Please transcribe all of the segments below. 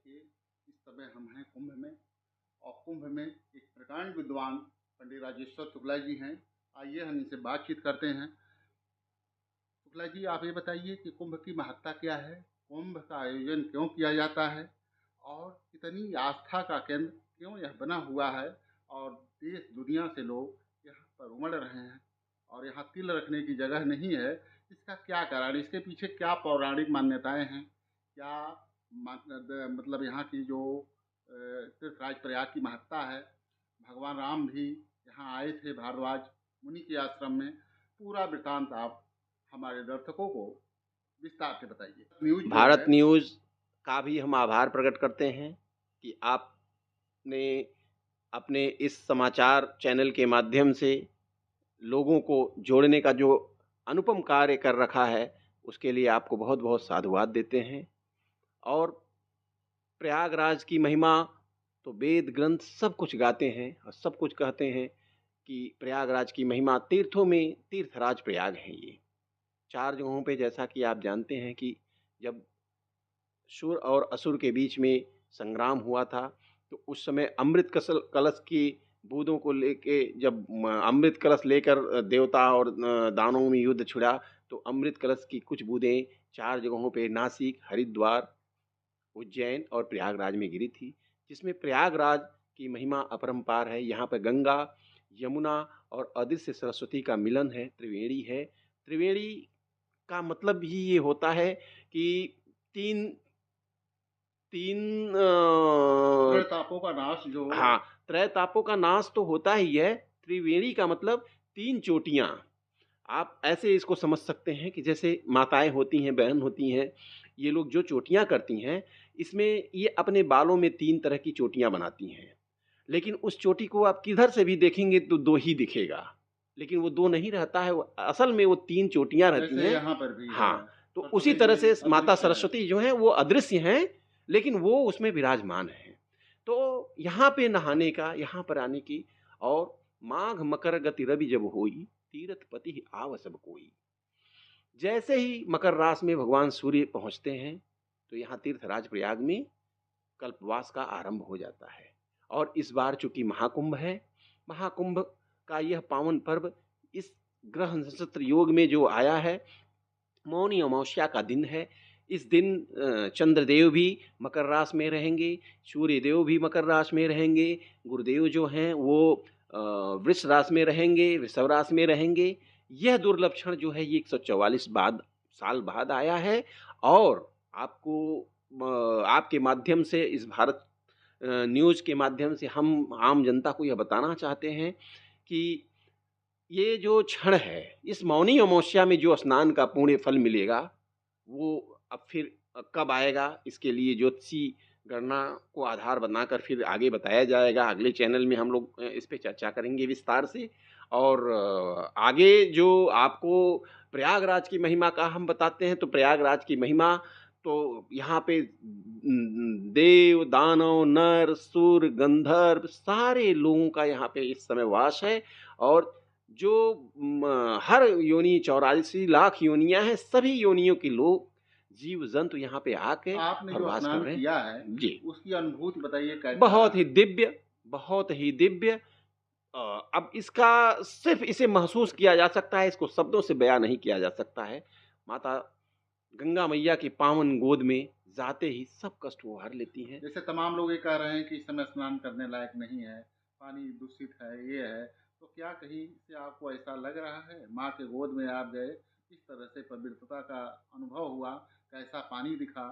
देखिए, इस समय हम हैं कुंभ में और कुंभ में एक प्रकांड विद्वान पंडित राजेश्वर शुक्ला जी हैं। आइए हम इनसे बातचीत करते हैं। शुक्ला जी, आप ये बताइए कि कुंभ की महत्ता क्या है? कुंभ का आयोजन क्यों किया जाता है? और इतनी आस्था का केंद्र क्यों यह बना हुआ है? और देश दुनिया से लोग यहाँ पर उमड़ रहे हैं और यहाँ तिल रखने की जगह नहीं है। इसका क्या कारण? इसके पीछे क्या पौराणिक मान्यताएं हैं? क्या मतलब यहाँ की जो तीर्थराज प्रयाग की महत्ता है? भगवान राम भी यहाँ आए थे भारद्वाज मुनि के आश्रम में। पूरा वृतांत आप हमारे दर्शकों को विस्तार से बताइए। न्यूज़ जो भारत है, न्यूज़ का भी हम आभार प्रकट करते हैं कि आपने अपने इस समाचार चैनल के माध्यम से लोगों को जोड़ने का जो अनुपम कार्य कर रखा है, उसके लिए आपको बहुत बहुत साधुवाद देते हैं। और प्रयागराज की महिमा तो वेद ग्रंथ सब कुछ गाते हैं और सब कुछ कहते हैं कि प्रयागराज की महिमा, तीर्थों में तीर्थराज प्रयाग है। ये 4 जगहों पे, जैसा कि आप जानते हैं कि जब सुर और असुर के बीच में संग्राम हुआ था, तो उस समय अमृत कलश की बूंदों को लेके, जब अमृत कलश लेकर देवता और दानवों में युद्ध छिड़ा, तो अमृत कलश की कुछ बूंदें 4 जगहों पे, नासिक, हरिद्वार, उज्जैन और प्रयागराज में गिरी थी, जिसमें प्रयागराज की महिमा अपरंपार है। यहाँ पर गंगा, यमुना और अदृश्य सरस्वती का मिलन है, त्रिवेणी है। त्रिवेणी का मतलब ही ये होता है कि तीन तीन प्रतापों का नाश जो हाँ, त्रय तापों का नाश तो होता ही है। त्रिवेणी का मतलब 3 चोटियां। आप ऐसे इसको समझ सकते हैं कि जैसे माताएं होती हैं, बहन होती हैं, ये लोग जो चोटियां करती हैं, इसमें ये अपने बालों में 3 तरह की चोटियां बनाती हैं। लेकिन उस चोटी को आप किधर से भी देखेंगे तो 2 ही दिखेगा, लेकिन वो 2 नहीं रहता है, वो असल में वो 3 चोटियां रहती जैसे हैं। यहाँ पर भी है, हाँ, तो उसी सरस्वती तरह जी से माता अदृश्य है। सरस्वती जो हैं वो अदृश्य हैं, लेकिन वो उसमें विराजमान हैं। तो यहाँ पे नहाने का, यहाँ पर आने की, और माघ मकर गति रवि जब होई, तीरथ पति आव सब कोई। जैसे ही मकर रास में भगवान सूर्य पहुंचते हैं, तो यहाँ तीर्थराज प्रयाग में कल्पवास का आरंभ हो जाता है। और इस बार चूंकि महाकुंभ है, महाकुंभ का यह पावन पर्व इस ग्रह नक्षत्र योग में जो आया है, मौनी अमावस्या का दिन है। इस दिन चंद्रदेव भी मकर राशि में रहेंगे, सूर्यदेव भी मकर राशि में रहेंगे, गुरुदेव जो हैं वो वृष राशि में रहेंगे, वृषभ राशि में रहेंगे। यह दुर्लक्षण जो है ये 144 साल बाद आया है। और आपको आपके माध्यम से, इस भारत न्यूज़ के माध्यम से हम आम जनता को यह बताना चाहते हैं कि ये जो क्षण है, इस मौनी अमावस्या में जो स्नान का पुण्य फल मिलेगा, वो अब फिर कब आएगा, इसके लिए ज्योतिषी गणना को आधार बनाकर फिर आगे बताया जाएगा। अगले चैनल में हम लोग इस पे चर्चा करेंगे विस्तार से। और आगे जो आपको प्रयागराज की महिमा का हम बताते हैं, तो प्रयागराज की महिमा तो यहाँ पे देव, दानव, नर, सुर, गंधर्व सारे लोगों का यहाँ पे इस समय वास है। और जो हर योनि 84 लाख योनियां हैं, सभी योनियों के लोग, जीव जंतु यहाँ पे आके आपने जो प्रवास कर स्नान रहे हैं। किया है, जी, उसकी अनुभूति बताइए कैसा बहुत रहा? ही दिव्य, बहुत ही दिव्य। अब इसका सिर्फ इसे महसूस किया जा सकता है, इसको शब्दों से बयां नहीं किया जा सकता है। माता गंगा मैया की पावन गोद में जाते ही सब कष्ट वो हर लेती हैं। जैसे तमाम लोग ये कह रहे हैं कि इस समय स्नान करने लायक नहीं है, पानी दूषित है, ये है, तो क्या कहीं से आपको ऐसा लग रहा है? माँ के गोद में आप गए, किस तरह से पवित्रता का अनुभव हुआ, कैसा पानी दिखा?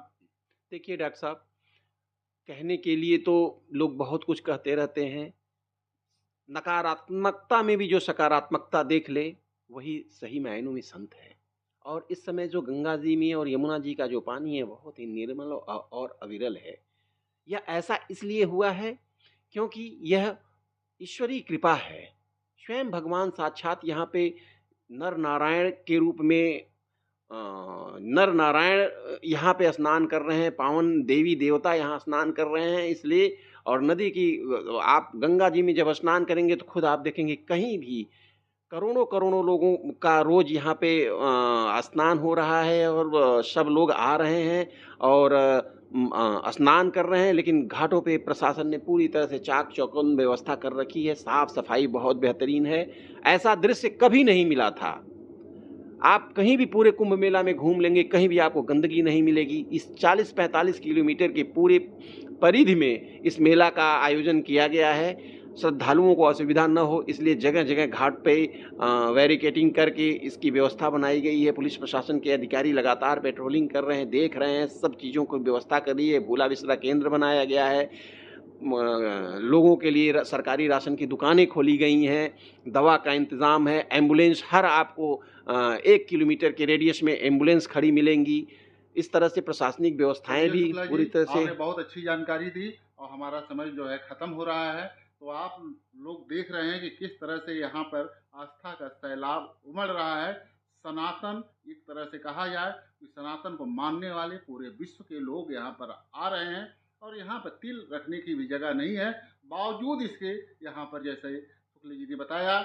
देखिए डॉक्टर साहब, कहने के लिए तो लोग बहुत कुछ कहते रहते हैं। नकारात्मकता में भी जो सकारात्मकता देख ले, वही सही मायनों में संत है। और इस समय जो गंगा जी में और यमुना जी का जो पानी है, बहुत ही निर्मल और अविरल है। यह ऐसा इसलिए हुआ है क्योंकि यह ईश्वरीय कृपा है। स्वयं भगवान साक्षात यहाँ पे नर नारायण के रूप में, नर नारायण यहाँ पे स्नान कर रहे हैं, पावन देवी देवता यहाँ स्नान कर रहे हैं। इसलिए, और नदी की, आप गंगा जी में जब स्नान करेंगे तो खुद आप देखेंगे कहीं भी करोड़ों करोड़ों लोगों का रोज यहाँ पे स्नान हो रहा है और सब लोग आ रहे हैं और स्नान कर रहे हैं, लेकिन घाटों पे प्रशासन ने पूरी तरह से चाक चौबंद व्यवस्था कर रखी है। साफ सफाई बहुत बेहतरीन है। ऐसा दृश्य कभी नहीं मिला था। आप कहीं भी पूरे कुंभ मेला में घूम लेंगे, कहीं भी आपको गंदगी नहीं मिलेगी। इस 40-45 किलोमीटर के पूरे परिधि में इस मेला का आयोजन किया गया है। श्रद्धालुओं को असुविधा न हो इसलिए जगह जगह घाट पे बैरिकेटिंग करके इसकी व्यवस्था बनाई गई है। पुलिस प्रशासन के अधिकारी लगातार पेट्रोलिंग कर रहे हैं, देख रहे हैं, सब चीज़ों की व्यवस्था कर रही है। भोला विश्रा केंद्र बनाया गया है। लोगों के लिए सरकारी राशन की दुकानें खोली गई हैं, दवा का इंतज़ाम है, एम्बुलेंस हर आपको 1 किलोमीटर के रेडियस में एम्बुलेंस खड़ी मिलेंगी। इस तरह से प्रशासनिक व्यवस्थाएं चलिए भी शुक्ला जी, पूरी तरह से। आपने बहुत अच्छी जानकारी दी और हमारा समय जो है ख़त्म हो रहा है। तो आप लोग देख रहे हैं कि किस तरह से यहाँ पर आस्था का सैलाब उमड़ रहा है। सनातन एक तरह से कहा जाए कि सनातन को मानने वाले पूरे विश्व के लोग यहाँ पर आ रहे हैं और यहाँ पर तिल रखने की भी जगह नहीं है। बावजूद इसके यहाँ पर जैसे शुक्ला जी ने बताया